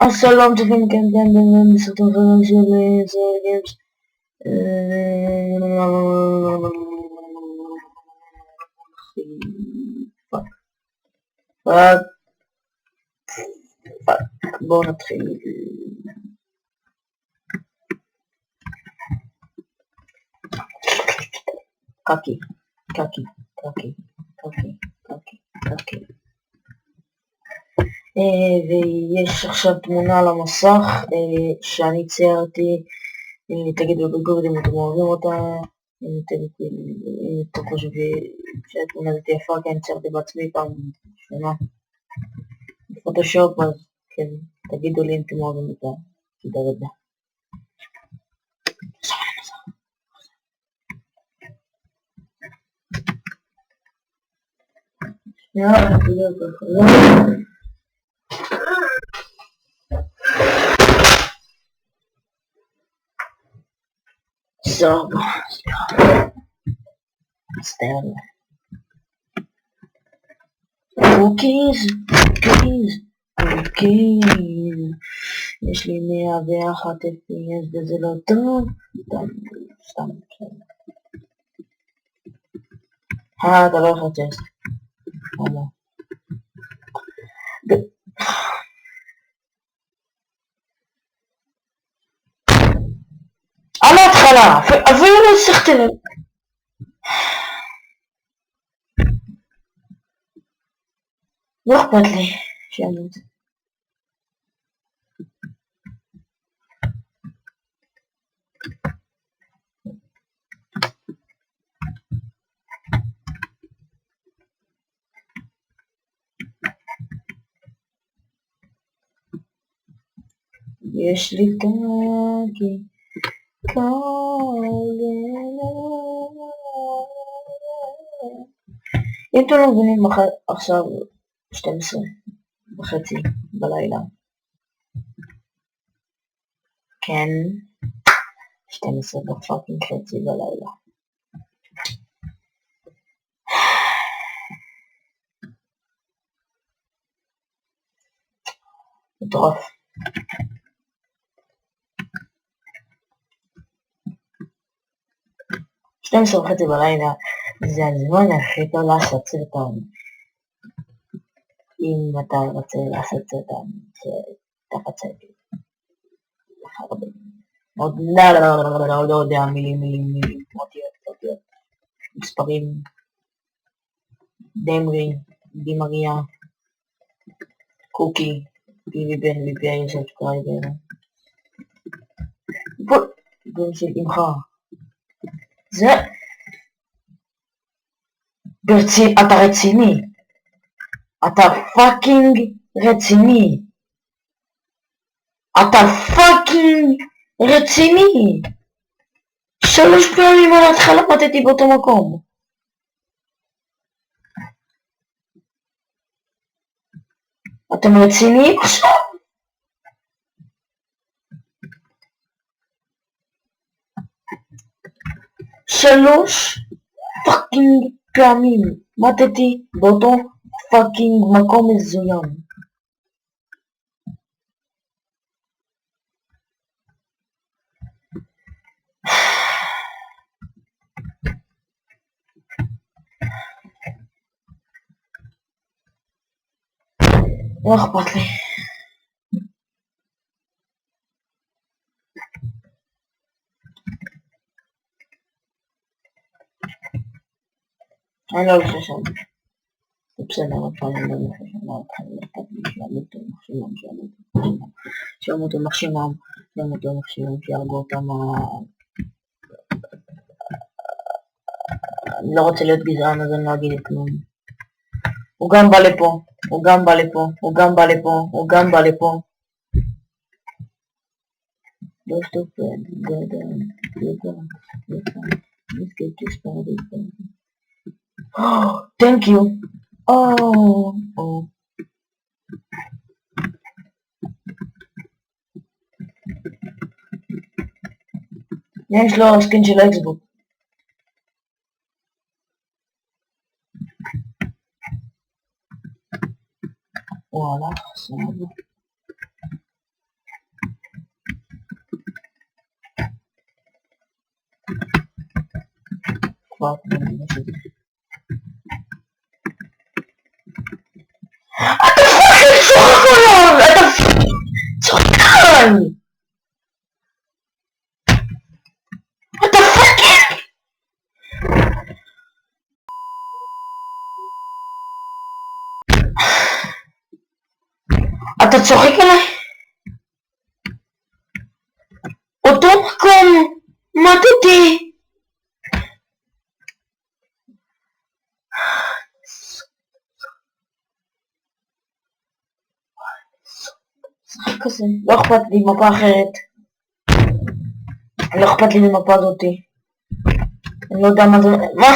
אז שלום צופים כן בסרטון חדש של ישראל גיימס. פאק, בואו נתחיל. קקי, קקי, קקי, קקי, קקי, קקי. ויש עכשיו תמונה על המסך שאני ציירתי. תגידו בגוגל אם אתם אוהבים אותה, אם אתם חושבים שהתמונה הזאת יפה, כי אני ציירתי בעצמי פעם שנה בפוטושופ, אז כן, תגידו לי אם אתם אוהבים אותה. תודה רבה. סבבה, סליחה. מצטער. קוקיז, קוקיז, קוקיז. יש לי 101 FPS וזה לא טוב. סתם. אתה לא יכול לצ'סט. על ההתחלה, אפילו לא הצלחתי לב. לא אכפת לי שימות. יש לי קקי, אם אתם לא מבינים, עכשיו 12:30 בלילה. כן, 12:30 בלילה. מטורף. שתים עשרה וחצי בלילה זה הזמן הכי טוב לעשות סרטון. אם אתה רוצה לעשות סרטון שתחצה לי הרבה עוד לא יודע, מילים אותיות מספרים דמרי, דימריה, קוקי, ביבי בן VPI סאבסקרייבר בן של אמך. זה אתה רציני, אתה פאקינג רציני, אתה פאקינג רציני. 3 פעמים על ההתחלה מתתי באותו מקום. אתם רציניים עכשיו? שלוש פאקינג פעמים מתתי באותו פאקינג מקום מזוין. לא אכפת לי. אני לא הולך לשם. זה בסדר, אבל אני לא הולך לשם. לא אכפת לי. שימותו מכשימם. שיהרגו אותם. אני לא רוצה להיות גזען, אז אני לא אגיד כלום. הוא גם בא לפה, הוא גם בא לפה, הוא גם בא לפה, הוא גם בא לפה. לא stupid, let's get this started. Oh, thank you. Oh. יש לו סקין של האקסבוק. וואלה, סבבה. אכפת. אתה צוחקן! אתה פאקינג! אתה צוחק עליי? אותו מקום! מתתי! כזה, לא אכפת לי מפה אחרת. לא אכפת לי ממפה הזאתי. אני לא יודע מה זה... מה?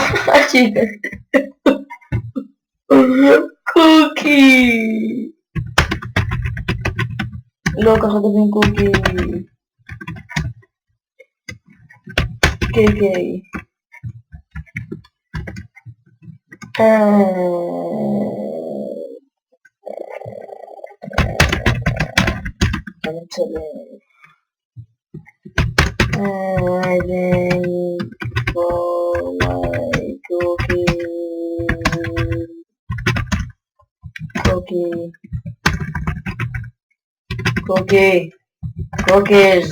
קוקי! לא ככה כותבים קוקי. קיי. אני צודק. Waiting for my cookies.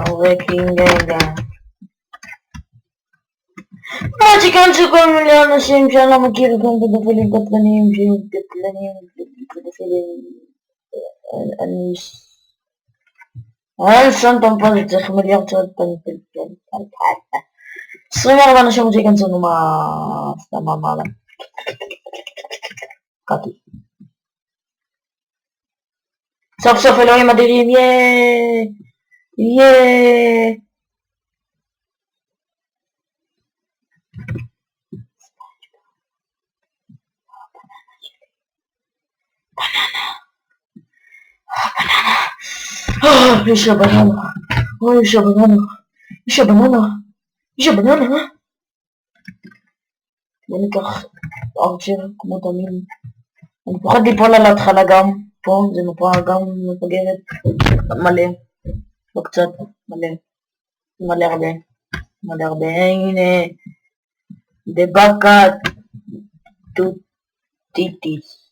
Working רגע. כאן שכל מיני אנשים שאני לא מכיר כאן פדופילים קטלניים שהם קטלניים פדופילים. אני סנטום פה זה צריך מיליארד שעות פעמים 24 אנשים רוצים להיכנסנו מה... סתם מה עליי קאטי סוף סוף אלוהים אדירים יאה יש הבננה. בוא ניקח ארצ'ר כמו תמיד. אני פוחד ליפול על ההתחלה גם. פה זה מפה גם מפגרת. מלא. לא קצת. מלא הרבה. הנה. דבקה. טוטיטיס.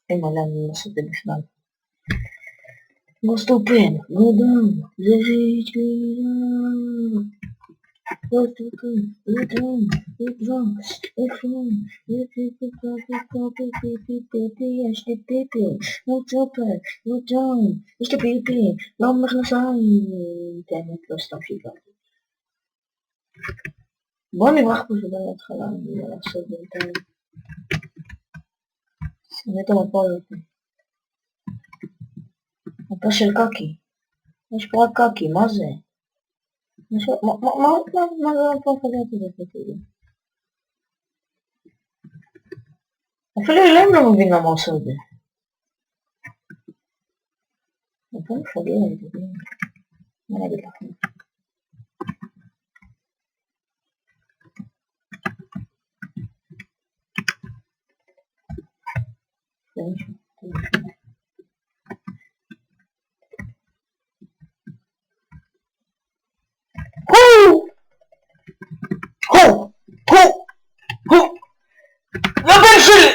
אין מלא אני לא עושה את זה בכלל. Go stupid, go down, go stupid, go down, יש לי פיפי, לא מכנסיים, תאמת לא סתם שיגרתי. בוא נברח פה שדה להתחלה, אני לא לעשות בינתיים. סמית המפה הזאת. מפה של קקי. יש פה רק קקי, מה זה? מה זה המפה הקדרת הזאת? אפילו אלוהים לא מבין למה עושה את זה. מפה מפגרת, מה נגיד לכם? לבן שלי!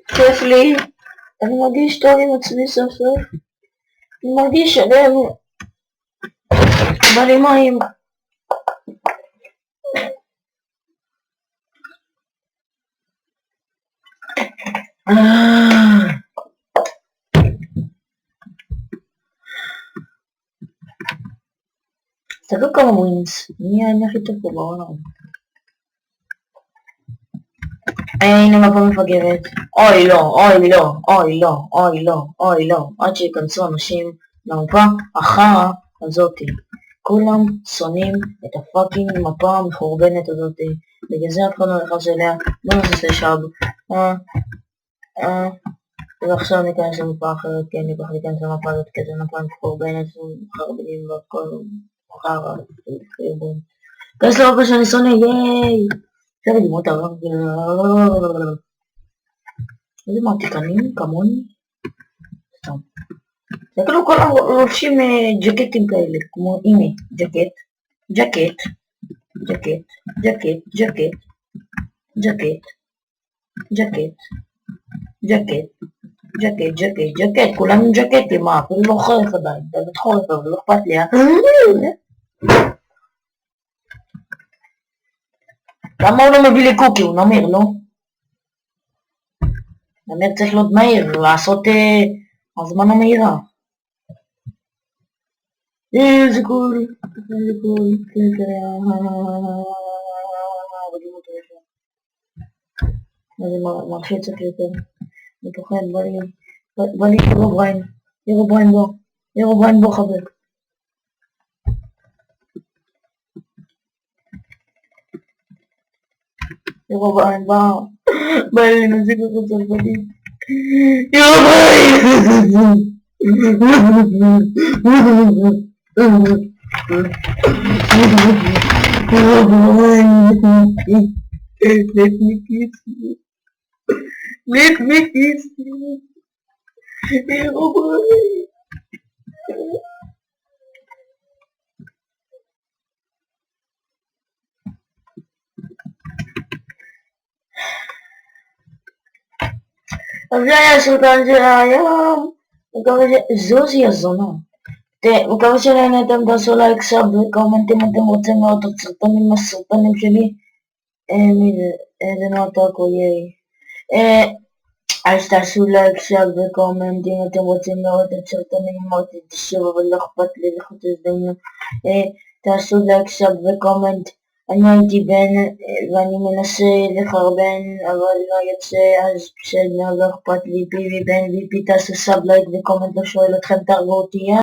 כיף לי, אני מרגיש טוב עם עצמי סוף סוף, אני מרגיש שלם, בא לי מים. תסתכלו כמה ווינס, אני הכי טוב פה בעולם. הנה מפה מפגרת, אוי לא, עד שיכנסו אנשים למפה החרא הזאתי. כולם שונאים את הפאקינג מפה המחורבנת הזאתי, בגלל זה אף אחד לא נכנס אליה. בוא נעשה לשאב. ועכשיו ניכנס למפה אחרת, כי אני בכל להיכנס למפה הזאת, כי זה מפה מחורבנת ומחרבנים והכל חרא, חרבון. כנס לאופן שאני שונא, ייי! אפשר לגמור את הרב. איזה מעתיקנים, כמוני? סתם. זה כאילו כל לובשים ג'קטים כאלה, כמו הנה, ג'קט, ג'קט, ג'קט, ג'קט, ג'קט, ג'קט, ג'קט, ג'קט, ג'קט, ג'קט, ג'קט, כולם עם ג'קטים, מה? אפילו לא חורף עדיין, זה בית חורף, אבל לא אכפת לי, למה הוא לא מביא לי קוקי? הוא נמר, לא? נמר צריך להיות מהיר, לעשות הזמן המהירה. איזה קול, איזה קול, זה מלחיץ אותי יותר. אני פוחד, בא לי ירובריין, ירובריין בוא, ירובריין בוא חבר. ירובריין בא לי נזיק אותו צרפתית. ירובריין! Let me kiss you. Let me kiss you. Yרובריין. אז זה היה הסרטון של היום. מקווה זוזי הזונה. מקווה שנהנתם, תעשו לייק, סאב וקומנט אם אתם רוצים לראות עוד סרטונים מהסרטונים שלי. זה נועתק או ייי. אז תעשו לייק, סאב וקומנט אם אתם רוצים לראות את סרטונים, אמרתי את זה שוב אבל לא אכפת לי לחוץ הזדמנות. תעשו לייק, סאב וקומנט. אני הייתי בן ואני מנסה לחרבן אבל לא יוצא, אז בסדר, לא אכפת לי, פיבי בן ויפי, תעשו סאב, לייק וקומנט, לא שואל אתכם, תרגו אותי.